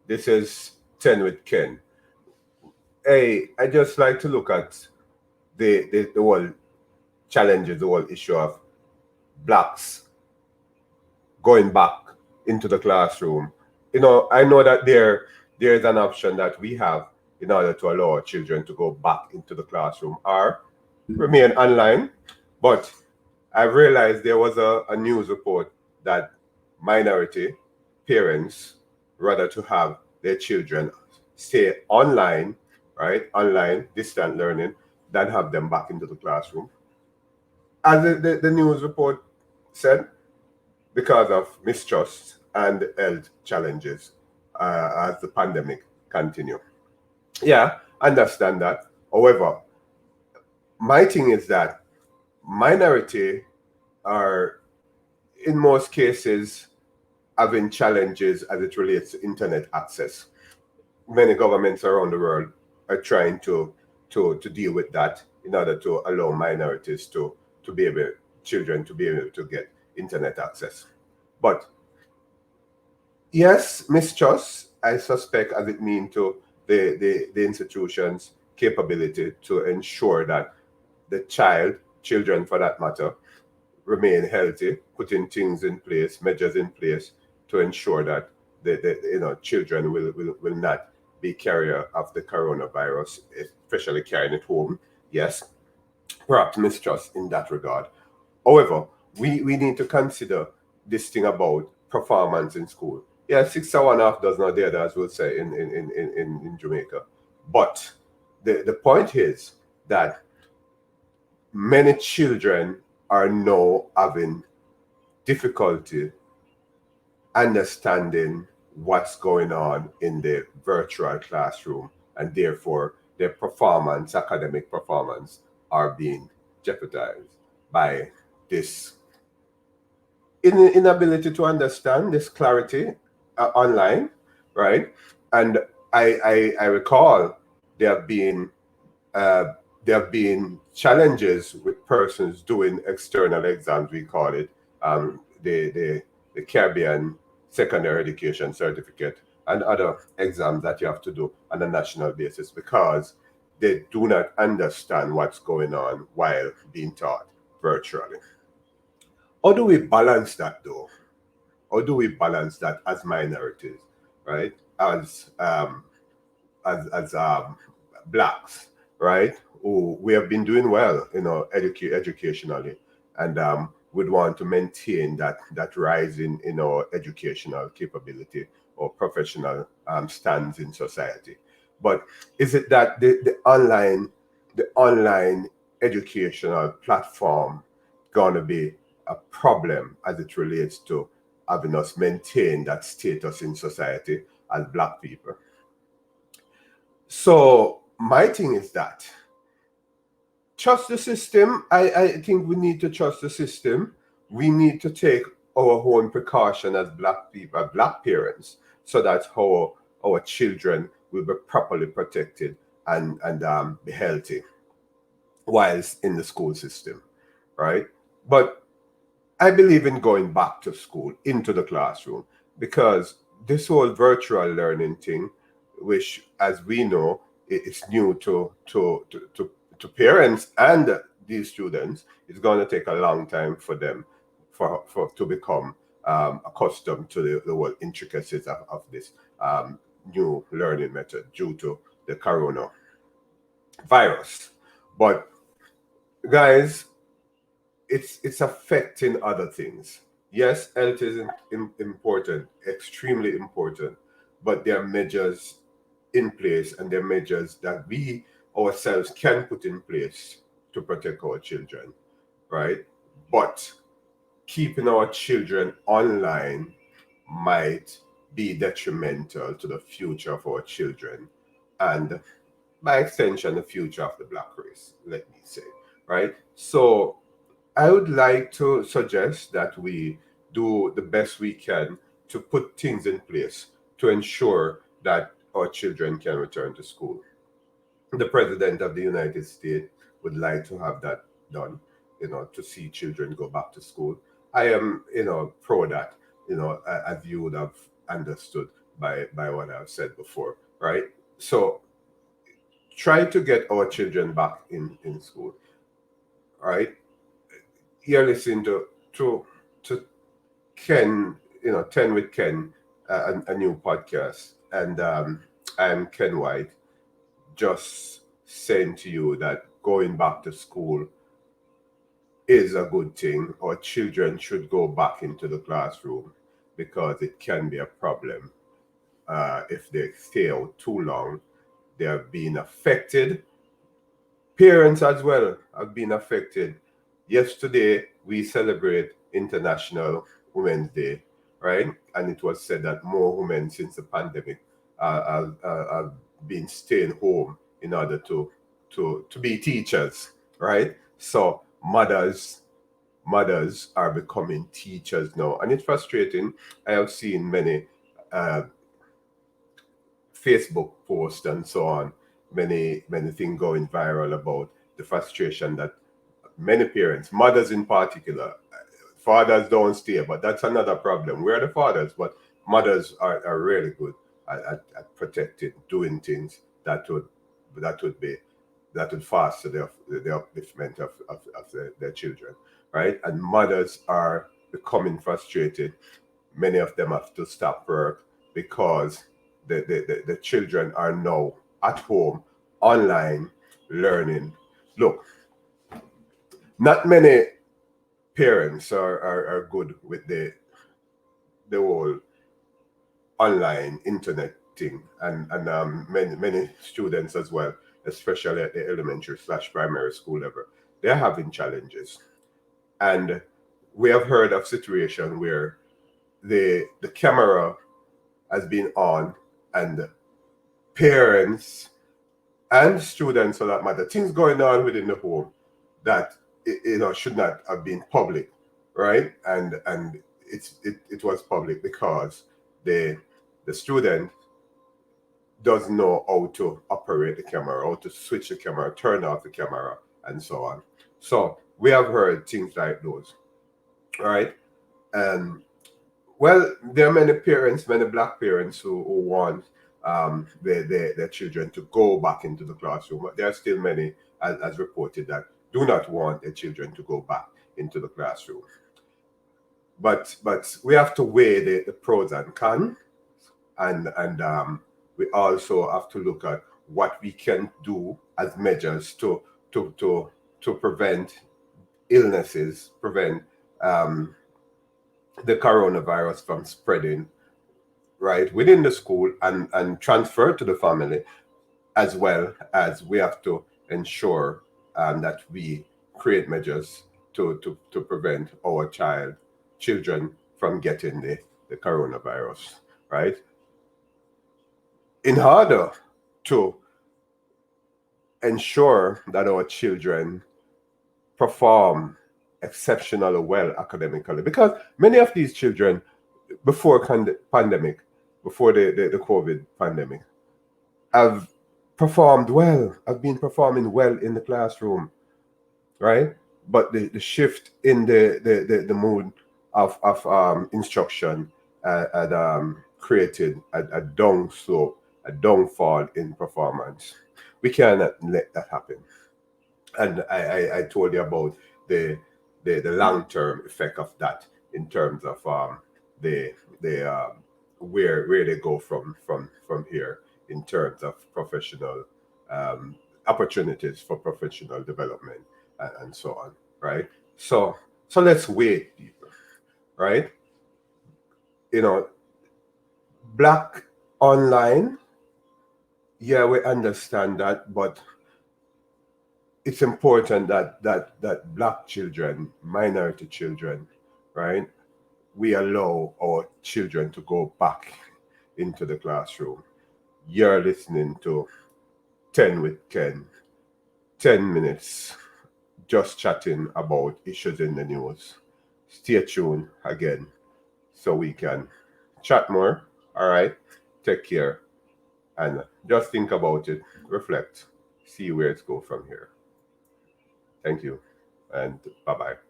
This is 10 with Ken. Hey, I just like to look at the whole challenges, the whole issue of blacks going back into the classroom. I know that there is an option that we have in order to allow our children to go back into the classroom or remain online. But I realized there was a news report that minority parents rather to have their children stay online, right? Online, distant learning, than have them back into the classroom. As the news report said, because of mistrust and health challenges as the pandemic continue. Yeah, understand that. However, my thing is that minority are in most cases having challenges as it relates to internet access. Many governments around the world are trying to deal with that in order to allow minorities to be able children to be able to get internet access. But yes, mistrust, I suspect, as it means to the institution's capability to ensure that the children for that matter, remain healthy, putting things in place, measures in place to ensure that the children will not be carrier of the coronavirus, especially carrying it home. Yes, perhaps mistrust in that regard. However, we need to consider this thing about performance in school. Yeah, 6 1/2 does not dare, as we'll say in Jamaica. But the point is that many children are now having difficulty understanding what's going on in the virtual classroom, and therefore their performance, academic performance, are being jeopardized by this inability to understand this clarity online, right? And I recall there have been uh, there have been challenges with persons doing external exams. We call it the Caribbean Secondary Education Certificate and other exams that you have to do on a national basis because they do not understand what's going on while being taught virtually. How do we balance that though? How do we balance that as minorities, right? As blacks, right? Who we have been doing well, educationally, and would want to maintain that rise in our educational capability or professional stands in society. But is it that the online educational platform gonna be a problem as it relates to having us maintain that status in society as black people? So my thing is that trust the system. I think we need to trust the system. We need to take our own precaution as black people, black parents, so that our children will be properly protected and be healthy whilst in the school system, right? But I believe in going back to school, into the classroom, because this whole virtual learning thing, which, as we know, is new to parents and these students, it's going to take a long time for them for to become accustomed to the whole intricacies of this new learning method due to the coronavirus. But guys, it's affecting other things. Yes, health is important, extremely important, but there are measures in place and there are measures that we ourselves can put in place to protect our children, right? But keeping our children online might be detrimental to the future of our children and by extension the future of the black race, let me say, right? So I would like to suggest that we do the best we can to put things in place to ensure that our children can return to school. The President of the United States would like to have that done, to see children go back to school. I am, pro that, as you would have understood, by what I've said before, right? So try to get our children back in school, right? You're listening to Ken, 10 with Ken, a new podcast. And I'm Ken White, just saying to you that going back to school is a good thing. Our children should go back into the classroom because it can be a problem if they stay out too long. They are being affected. Parents as well have been affected. Yesterday, we celebrate International Women's Day, right? And it was said that more women since the pandemic have been staying home in order to be teachers, right? So mothers are becoming teachers now, and it's frustrating. I have seen many uh, Facebook posts and so on, many things going viral about the frustration that many parents, mothers in particular, fathers don't stay, but that's another problem. We're the fathers, but mothers are really good at protecting, doing things that would be that would foster the upliftment of their children, right? And mothers are becoming frustrated. Many of them have to stop work because the children are now at home, online, learning. Look, not many parents are good with the whole online internet thing, and many students as well, especially at the elementary slash primary school level, they're having challenges. And we have heard of situation where the camera has been on, and parents and students for that matter, things going on within the home that should not have been public, right? And it was public because the student doesn't know how to operate the camera, how to switch the camera, turn off the camera, and so on. So we have heard things like those, right? And well, there are many parents, many black parents who want their children to go back into the classroom. But there are still many, as reported, that do not want their children to go back into the classroom. But we have to weigh the pros and cons, and we also have to look at what we can do as measures to to to prevent illnesses, prevent um, the coronavirus from spreading, right, within the school and transfer to the family, as well as we have to ensure that we create measures to prevent our children from getting the coronavirus, right? In order to ensure that our children perform exceptionally well academically, because many of these children before pandemic, before the COVID pandemic, have performed well, have been performing well in the classroom, right? But the shift in the mood of instruction had created a down slope, a downfall in performance. We cannot let that happen. And I told you about the the long term effect of that in terms of the where they go from here in terms of professional um, opportunities for professional development and so on, right? So let's wait, people, right? You know, black online, yeah, we understand that, but it's important that black children, minority children, right, we allow our children to go back into the classroom. You're listening to 10 with Ken, 10 minutes just chatting about issues in the news. Stay tuned again so we can chat more. All right, take care and just think about it, reflect, see where it goes from here. Thank you, and bye bye.